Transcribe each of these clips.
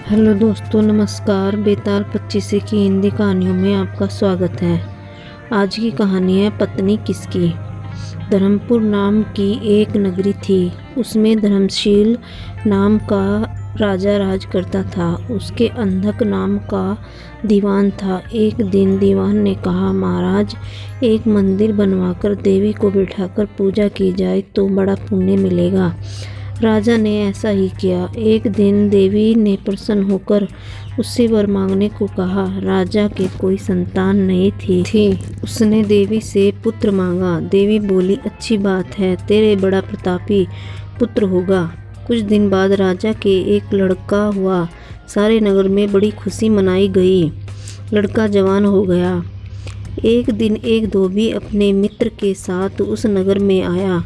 Hello दोस्तों, नमस्कार। बेताल 25 की हिंदी कहानियों में आपका स्वागत है। आज की कहानी है पत्नी किसकी। धर्मपुर नाम की एक नगरी थी। उसमें धर्मशील नाम का राजा राज करता था। उसके अंधक नाम का दीवान था। एक दिन दीवान ने कहा, महाराज, एक मंदिर बनवाकर देवी को बिठाकर पूजा की जाए तो बड़ा पुण्य मिलेगा। राजा ने ऐसा ही किया। एक दिन देवी ने प्रसन्न होकर उससे वर मांगने को कहा। राजा के कोई संतान नहीं थी। उसने देवी से पुत्र मांगा। देवी बोली, अच्छी बात है, तेरे बड़ा प्रतापी पुत्र होगा। कुछ दिन बाद राजा के एक लड़का हुआ। सारे नगर में बड़ी खुशी मनाई गई। लड़का जवान हो गया। एक दिन एक धोबी अपने मित्र के साथ उस नगर में आया।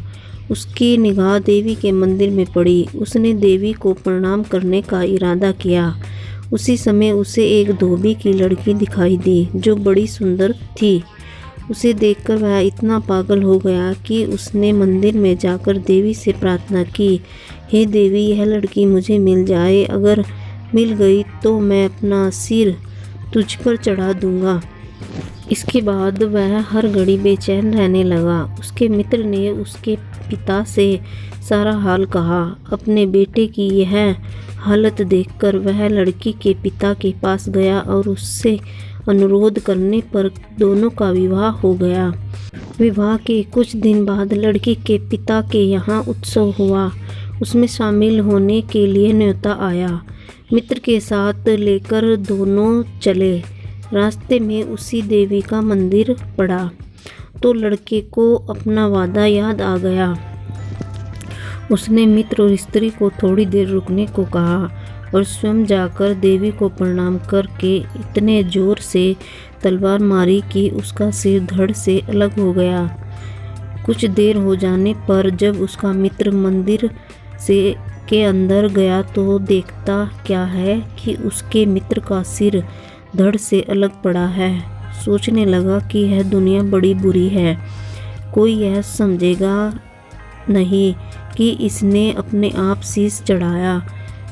उसकी निगाह देवी के मंदिर में पड़ी। उसने देवी को प्रणाम करने का इरादा किया। उसी समय उसे एक धोबी की लड़की दिखाई दी जो बड़ी सुंदर थी। उसे देखकर वह इतना पागल हो गया कि उसने मंदिर में जाकर देवी से प्रार्थना की, हे देवी, यह लड़की मुझे मिल जाए। अगर मिल गई तो मैं अपना सिर तुझ पर चढ़ा दूंगा। इसके बाद वह हर घड़ी बेचैन रहने लगा। उसके मित्र ने उसके पिता से सारा हाल कहा। अपने बेटे की यह हालत देखकर वह लड़की के पिता के पास गया और उससे अनुरोध करने पर दोनों का विवाह हो गया। विवाह के कुछ दिन बाद लड़की के पिता के यहाँ उत्सव हुआ। उसमें शामिल होने के लिए न्योता आया। मित्र के साथ लेकर दोनों चले। रास्ते में उसी देवी का मंदिर पड़ा तो लड़के को अपना वादा याद आ गया। उसने मित्र और स्त्री को थोड़ी देर रुकने को कहा और स्वयं जाकर देवी को प्रणाम करके इतने जोर से तलवार मारी कि उसका सिर धड़ से अलग हो गया। कुछ देर हो जाने पर जब उसका मित्र मंदिर के अंदर गया तो देखता क्या है कि उसके मित्र का सिर धड़ से अलग पड़ा है। सोचने लगा कि यह दुनिया बड़ी बुरी है। कोई यह समझेगा नहीं कि इसने अपने आप शीश चढ़ाया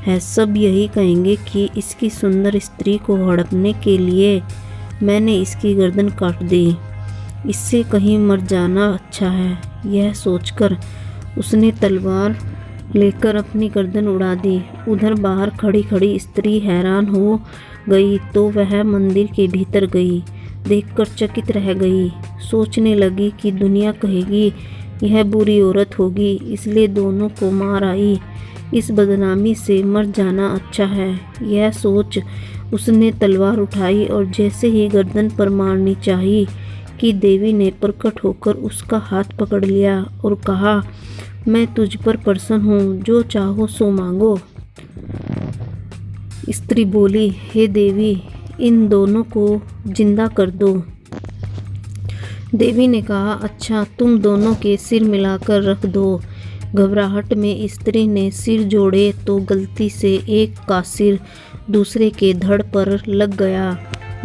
है। सब यही कहेंगे कि इसकी सुंदर स्त्री को हड़पने के लिए मैंने इसकी गर्दन काट दी। इससे कहीं मर जाना अच्छा है। यह सोचकर उसने तलवार लेकर अपनी गर्दन उड़ा दी। उधर बाहर खड़ी खड़ी स्त्री हैरान हो गई तो वह मंदिर के भीतर गई। देखकर चकित रह गई। सोचने लगी कि दुनिया कहेगी यह बुरी औरत होगी, इसलिए दोनों को मार आई। इस बदनामी से मर जाना अच्छा है। यह सोच उसने तलवार उठाई और जैसे ही गर्दन पर मारनी चाहिए कि देवी ने प्रकट होकर उसका हाथ पकड़ लिया और कहा, मैं तुझ पर प्रसन्न हूँ, जो चाहो सो मांगो। स्त्री बोली, हे देवी, इन दोनों को जिंदा कर दो। देवी ने कहा, अच्छा, तुम दोनों के सिर मिलाकर रख दो। घबराहट में स्त्री ने सिर जोड़े तो गलती से एक का सिर दूसरे के धड़ पर लग गया।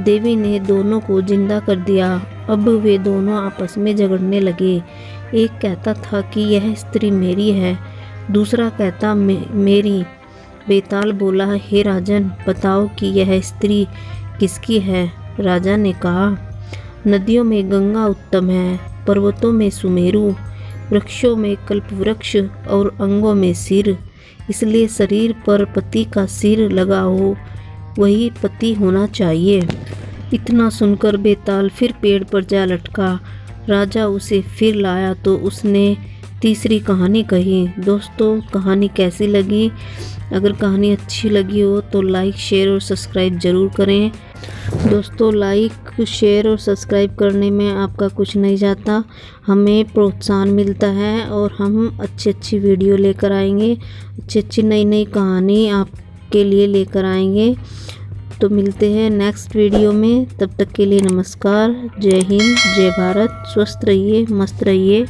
देवी ने दोनों को जिंदा कर दिया। अब वे दोनों आपस में झगड़ने लगे। एक कहता था कि यह स्त्री मेरी है, दूसरा कहता मेरी। बेताल बोला, हे राजन, बताओ कि यह स्त्री किसकी है। राजा ने कहा, नदियों में गंगा उत्तम है, पर्वतों में सुमेरु, वृक्षों में कल्पवृक्ष और अंगों में सिर। इसलिए शरीर पर पति का सिर लगा हो वही पति होना चाहिए। इतना सुनकर बेताल फिर पेड़ पर जा लटका। राजा उसे फिर लाया तो उसने तीसरी कहानी कही। दोस्तों, कहानी कैसी लगी? अगर कहानी अच्छी लगी हो तो लाइक, शेयर और सब्सक्राइब ज़रूर करें। दोस्तों, लाइक, शेयर और सब्सक्राइब करने में आपका कुछ नहीं जाता, हमें प्रोत्साहन मिलता है और हम अच्छी वीडियो लेकर आएंगे, अच्छी नई कहानी आपके लिए लेकर आएंगे। तो मिलते हैं नेक्स्ट वीडियो में। तब तक के लिए नमस्कार। जय हिंद, जय भारत। स्वस्थ रहिए, मस्त रहिए।